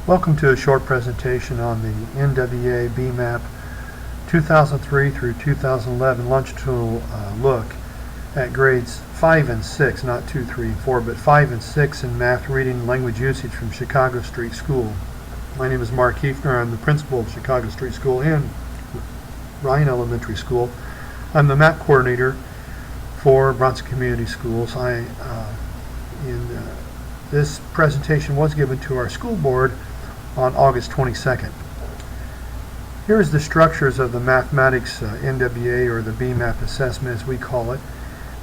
Welcome to a short presentation on the NWEA BMAP 2003 through 2011 lunch tool look at grades 5 and 6, not 2, 3, and 4, but 5 and 6 in math, reading, and language usage from Chicago Street School. My name is Mark Kiefner. I'm the principal of Chicago Street School and Ryan Elementary School. I'm the MAP coordinator for Bronson Community Schools. This presentation was given to our school board on August 22nd. Here's the structures of the mathematics NWEA, or the BMAP assessment as we call it.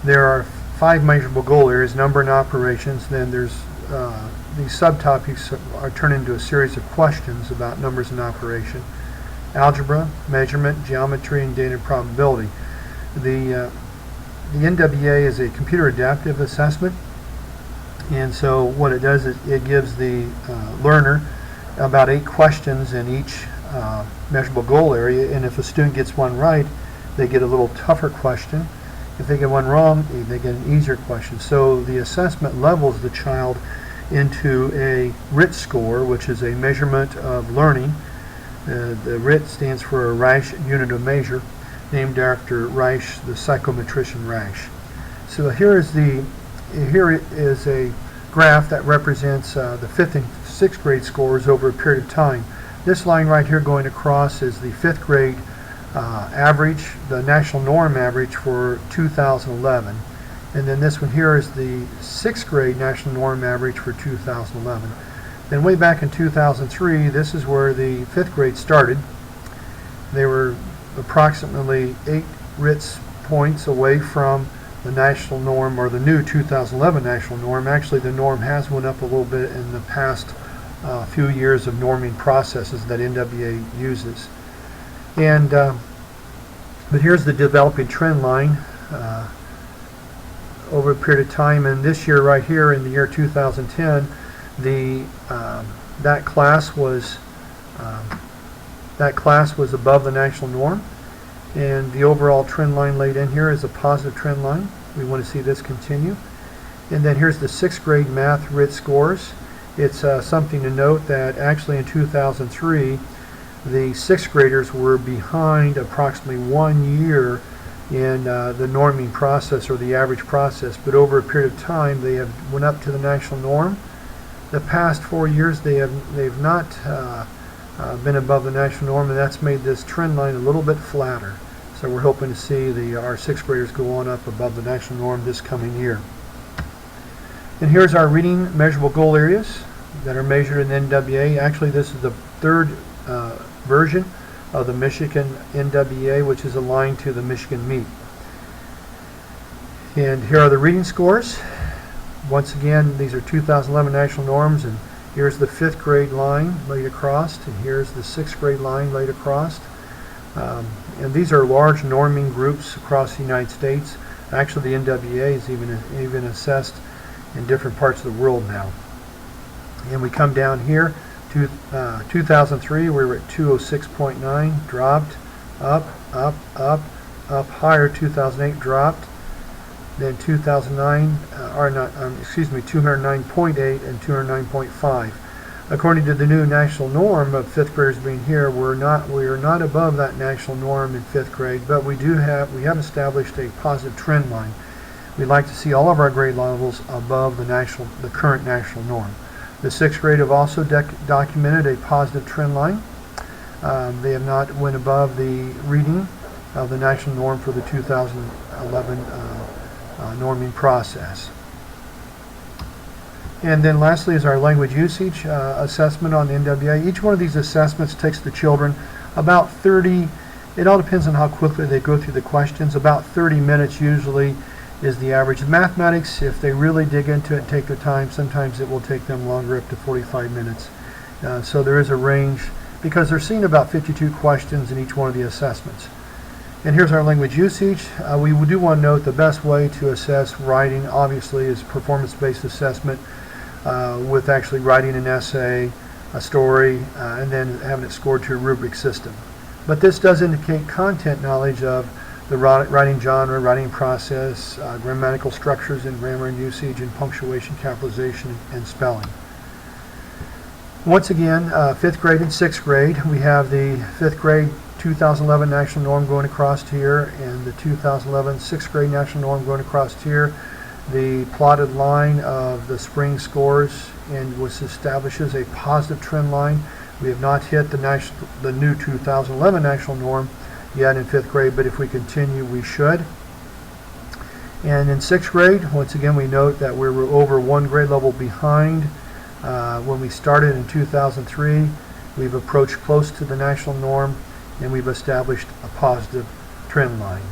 There are 5 measurable goal areas: number and operations. Then there's these subtopics are turned into a series of questions about numbers and operation: algebra, measurement, geometry, and data probability. The NWEA is a computer adaptive assessment, and so what it does is it gives the learner about 8 questions in each measurable goal area, and if a student gets one right, they get a little tougher question. If they get one wrong, they get an easier question. So the assessment levels the child into a RIT score, which is a measurement of learning. The RIT stands for a Reich unit of measure, named after Reich, the psychometrician Reich. So here is a graph that represents the 5th and 6th grade scores over a period of time. This line right here going across is the 5th grade average, the national norm average for 2011. And then this one here is the 6th grade national norm average for 2011. Then way back in 2003, this is where the 5th grade started. They were approximately 8 RITS points away from the national norm, or the new 2011 national norm. Actually, the norm has went up a little bit in the past few years of norming processes that NWEA uses. And but here's the developing trend line over a period of time. And this year, right here in the year 2010, that class was above the national norm. And the overall trend line laid in here is a positive trend line. We want to see this continue. And then here's the 6th grade math RIT scores. It's something to note that actually in 2003, the 6th graders were behind approximately 1 year in the norming process, or the average process. But over a period of time, they have went up to the national norm. The past 4 years, they've not been above the national norm, and that's made this trend line a little bit flatter. So we're hoping to see our 6th graders go on up above the national norm this coming year. And here's our reading measurable goal areas that are measured in NWEA. Actually, this is the 3rd version of the Michigan NWEA, which is aligned to the Michigan MEAP. And here are the reading scores. Once again, these are 2011 national norms, and here's the 5th grade line laid across, and here's the 6th grade line laid across. And these are large norming groups across the United States. Actually, the NWEA is even assessed in different parts of the world now. And we come down here to 2003, we were at 206.9, dropped, up higher. 2008 dropped. Then 2009, 209.8 and 209.5. According to the new national norm of 5th graders being here, we are not above that national norm in 5th grade, but we have established a positive trend line. We'd like to see all of our grade levels above the current national norm. The 6th grade have also documented a positive trend line. They have not went above the reading of the national norm for the 2011 norming process. And then lastly is our language usage assessment on the NWEA. Each one of these assessments takes the children about 30, it all depends on how quickly they go through the questions, about 30 minutes usually is the average. Mathematics, if they really dig into it and take their time, sometimes it will take them longer, up to 45 minutes. So there is a range, because they're seeing about 52 questions in each one of the assessments. And here's our language usage. We do want to note the best way to assess writing, obviously, is performance-based assessment, with actually writing an essay, a story, and then having it scored to a rubric system. But this does indicate content knowledge of the writing genre, writing process, grammatical structures in grammar and usage, and punctuation, capitalization, and spelling. Once again, 5th grade and 6th grade, we have the 5th grade 2011 national norm going across here and the 2011 6th grade national norm going across here. The plotted line of the spring scores and which establishes a positive trend line. We have not hit the new 2011 national norm yet in 5th grade, but if we continue, we should. And in 6th grade, once again, we note that we were over one grade level behind when we started in 2003. We've approached close to the national norm, and we've established a positive trend line.